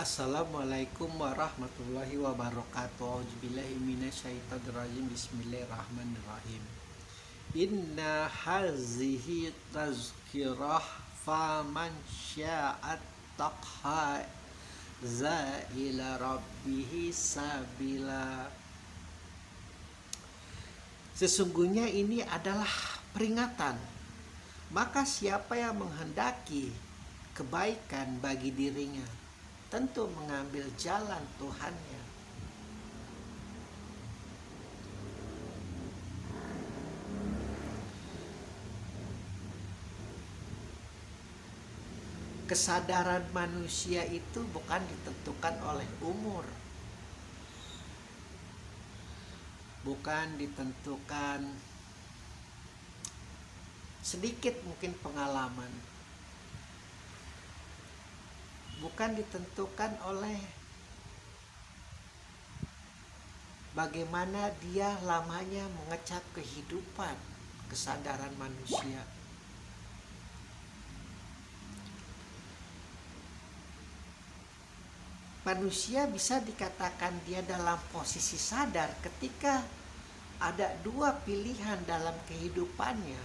Assalamualaikum warahmatullahi wabarakatuh. Auzubillahi minasyaitonirrajim. Bismillahirrahmanirrahim. Inna hazihi tazkirah faman sya'at taqha za ila rabbihi sabila. Sesungguhnya ini adalah peringatan. Maka siapa yang menghendaki kebaikan bagi dirinya, tentu mengambil jalan Tuhannya. Kesadaran manusia itu bukan ditentukan oleh umur, bukan ditentukan sedikit mungkin pengalaman, bukan ditentukan oleh bagaimana dia lamanya mengecap kehidupan. Kesadaran manusia bisa dikatakan dia dalam posisi sadar ketika ada dua pilihan dalam kehidupannya.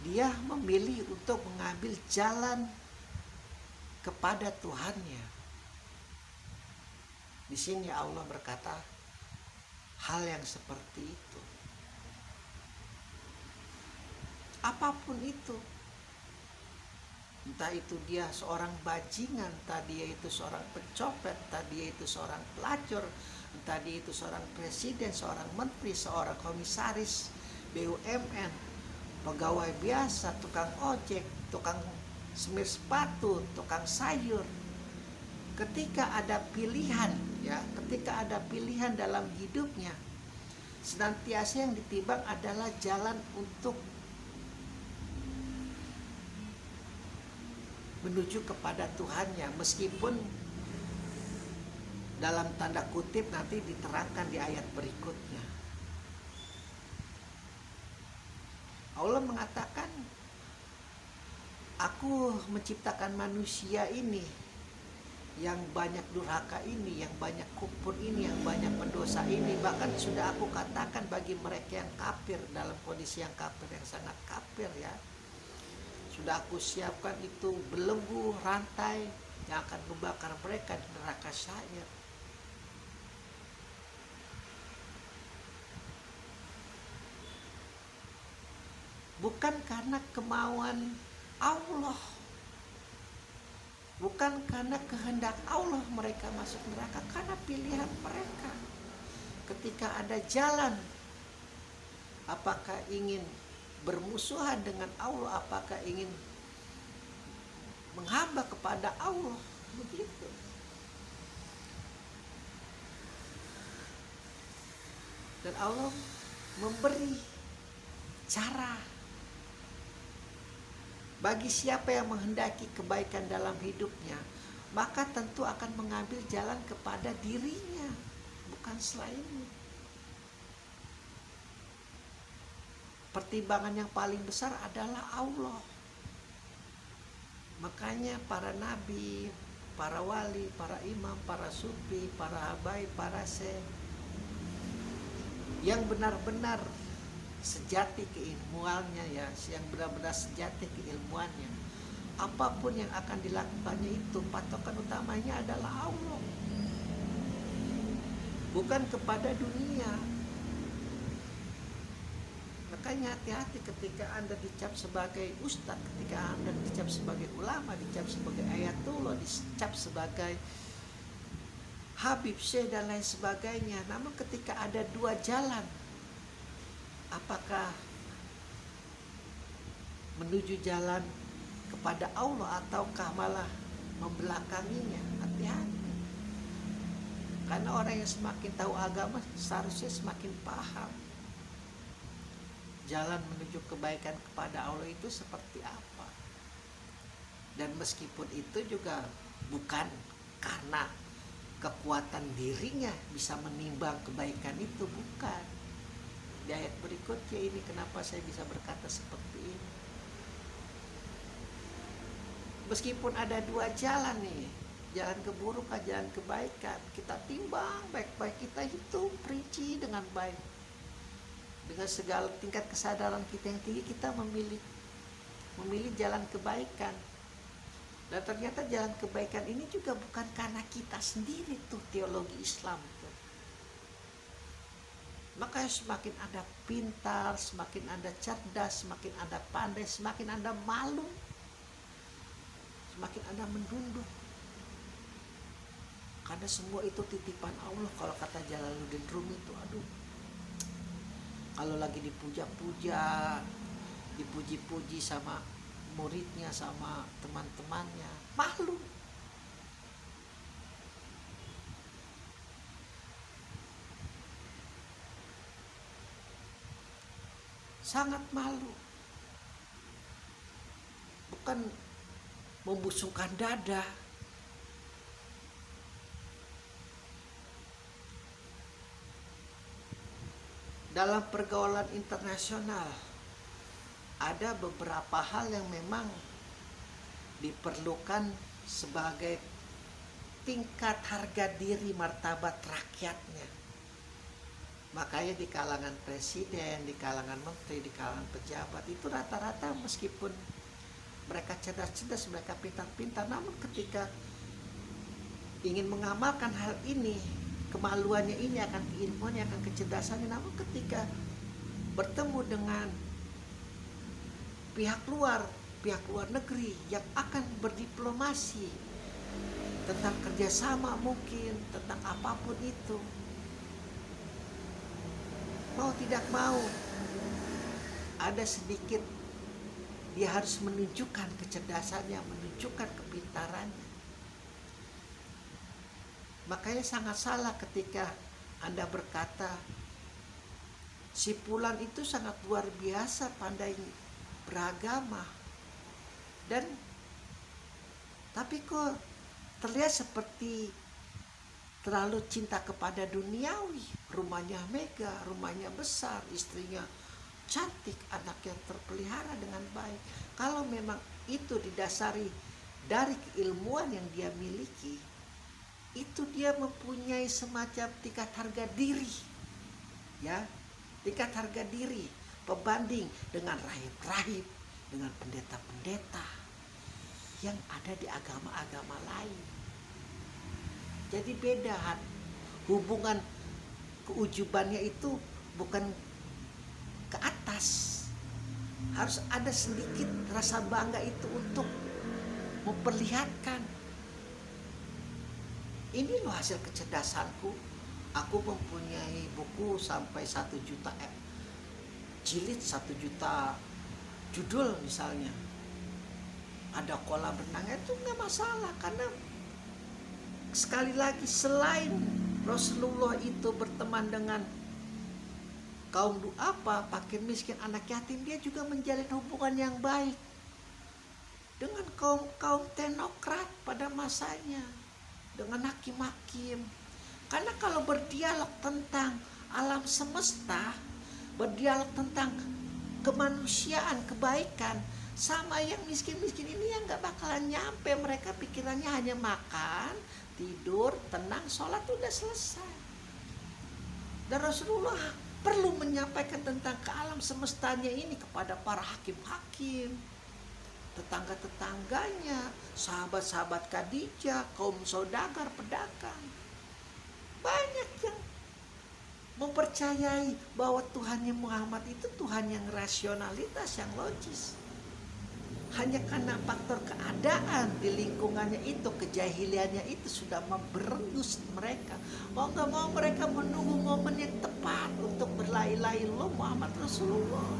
Dia memilih untuk mengambil jalan kepada Tuhannya. Di sini Allah berkata hal yang seperti itu. Apapun itu, entah itu dia seorang bajingan, entah dia itu seorang pencopet, entah dia itu seorang pelacur, entah dia itu seorang presiden, seorang menteri, seorang komisaris BUMN, pegawai biasa, tukang ojek, tukang semir sepatu, tukang sayur. Ketika ada pilihan, ketika ada pilihan dalam hidupnya, senantiasa yang ditimbang adalah jalan untuk menuju kepada Tuhannya, meskipun dalam tanda kutip nanti diterangkan di ayat berikutnya. Allah mengatakan, aku menciptakan manusia ini yang banyak durhaka ini, yang banyak kufur ini, yang banyak pendosa ini. Bahkan sudah aku katakan bagi mereka yang kafir, dalam kondisi yang kafir, yang sangat kafir sudah aku siapkan itu belenggu rantai yang akan membakar mereka di neraka sa'ir. Bukan karena kemauan Allah, bukan karena kehendak Allah mereka masuk neraka, karena pilihan mereka. Ketika ada jalan, apakah ingin bermusuhan dengan Allah, apakah ingin menghamba kepada Allah, begitu. Dan Allah memberi cara bagi siapa yang menghendaki kebaikan dalam hidupnya, maka tentu akan mengambil jalan kepada dirinya, bukan selainnya. Pertimbangan yang paling besar adalah Allah. Makanya para nabi, para wali, para imam, para sufi, para habaib, para syekh yang benar-benar sejati keilmuannya, yang benar-benar sejati keilmuannya, apapun yang akan dilakukannya itu patokan utamanya adalah Allah, bukan kepada dunia. Makanya hati-hati ketika Anda dicap sebagai ustadz, ketika Anda dicap sebagai ulama, dicap sebagai ayatullah, dicap sebagai habib, syekh dan lain sebagainya. Namun ketika ada dua jalan, apakah menuju jalan kepada Allah ataukah malah membelakanginya? Hati-hati. Karena orang yang semakin tahu agama seharusnya semakin paham jalan menuju kebaikan kepada Allah itu seperti apa. Dan meskipun itu juga bukan karena kekuatan dirinya bisa menimbang kebaikan itu, bukan. Di ayat berikutnya ini kenapa saya bisa berkata seperti ini. Meskipun ada dua jalan nih, jalan keburukan, jalan kebaikan. Kita timbang baik-baik, kita hitung, rinci dengan baik. Dengan segala tingkat kesadaran kita yang tinggi, kita memilih jalan kebaikan. Dan ternyata jalan kebaikan ini juga bukan karena kita sendiri tuh, teologi Islam tuh. Makanya semakin Anda pintar, semakin Anda cerdas, semakin Anda pandai, semakin Anda malu, semakin Anda menunduk. Karena semua itu titipan Allah. Kalau kata Jalaluddin Rumi itu, aduh, kalau lagi dipuja-puja, dipuji-puji sama muridnya, sama teman-temannya, malu. Sangat malu. Bukan membusungkan dada. Dalam pergaulan internasional ada beberapa hal yang memang diperlukan sebagai tingkat harga diri martabat rakyatnya. Makanya di kalangan presiden, di kalangan menteri, di kalangan pejabat itu rata-rata meskipun mereka cerdas-cerdas, mereka pintar-pintar, namun ketika ingin mengamalkan hal ini, kemaluannya ini akan keilmuannya, akan kecerdasannya, namun ketika bertemu dengan pihak luar negeri yang akan berdiplomasi tentang kerjasama, mungkin tentang apapun itu, mau tidak mau ada sedikit dia harus menunjukkan kecerdasannya, menunjukkan kepintarannya. Makanya sangat salah ketika Anda berkata si Fulan itu sangat luar biasa pandai beragama, dan tapi kok terlihat seperti terlalu cinta kepada duniawi. Rumahnya megah, rumahnya besar, istrinya cantik, anaknya terpelihara dengan baik. Kalau memang itu didasari dari keilmuan yang dia miliki, itu dia mempunyai semacam tingkat harga diri, ya, tingkat harga diri pembanding dengan rahib-rahib, dengan pendeta-pendeta yang ada di agama-agama lain. Jadi beda hubungan keujubannya itu, bukan ke atas. Harus ada sedikit rasa bangga itu untuk memperlihatkan, ini loh hasil kecerdasanku. Aku mempunyai buku sampai 1 juta jilid, 1 juta judul misalnya. Ada kolam renangnya, itu nggak masalah. Karena sekali lagi, selain Rasulullah itu berteman dengan kaum duafa, fakir miskin, anak yatim, dia juga menjalin hubungan yang baik dengan kaum teknokrat pada masanya, dengan hakim-hakim. Karena kalau berdialog tentang alam semesta, berdialog tentang kemanusiaan, kebaikan, sama yang miskin-miskin ini yang gak bakalan nyampe. Mereka pikirannya hanya makan, tidur, tenang, sholat, udah selesai. Dan Rasulullah perlu menyampaikan tentang ke alam semestanya ini kepada para hakim-hakim, tetangga-tetangganya, sahabat-sahabat Khadijah, kaum saudagar, pedagang. Banyak yang mempercayai bahwa Tuhannya Muhammad itu Tuhan yang rasionalitas, yang logis. Hanya karena faktor keadaan di lingkungannya itu, kejahiliannya itu sudah memberengus mereka. Mau gak mau mereka menunggu momen yang tepat untuk berla ilaha illallah Muhammad Rasulullah.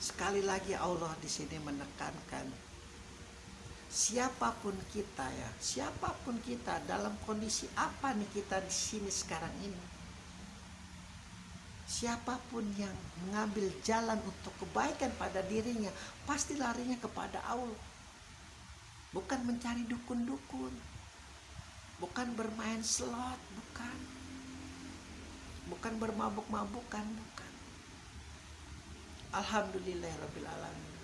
Sekali lagi Allah di sini menekankan, siapapun kita, ya, siapapun kita, dalam kondisi apa nih kita di sini sekarang ini, siapapun yang mengambil jalan untuk kebaikan pada dirinya, pasti larinya kepada Allah. Bukan mencari dukun-dukun, bukan bermain slot, bukan bermabuk-mabukan, bukan. Alhamdulillahirabbil alamin.